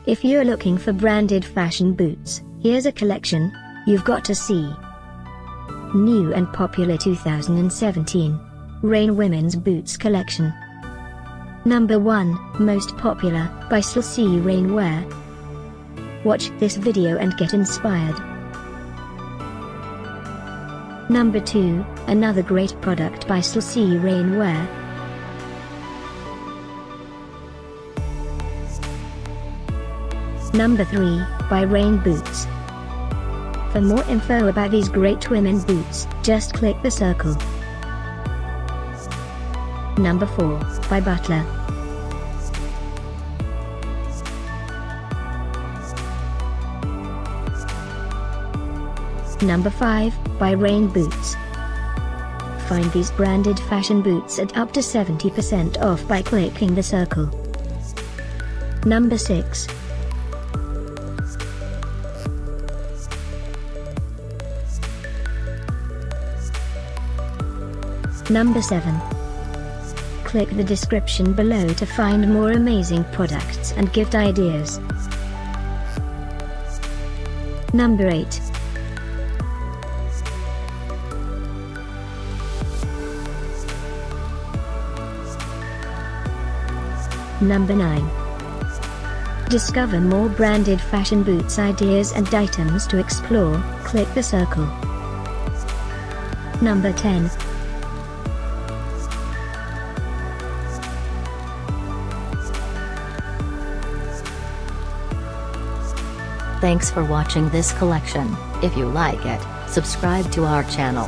If you're looking for branded fashion boots, here's a collection you've got to see. New and popular 2017 Rain Women's Boots Collection. Number 1, Most Popular, by SYYAN Rainwear. Watch this video and get inspired. Number 2, another great product by SYYAN Rainwear. Number 3, by Rain Boots. For more info about these great women boots, just click the circle. Number 4, by Butler. Number 5, by Rain Boots. Find these branded fashion boots at up to 70% off by clicking the circle. Number 6. Number 7. Click the description below to find more amazing products and gift ideas. Number 8. Number 9. Discover more branded fashion boots ideas and items to explore, click the circle. Number 10. Thanks for watching this collection. If you like it, subscribe to our channel.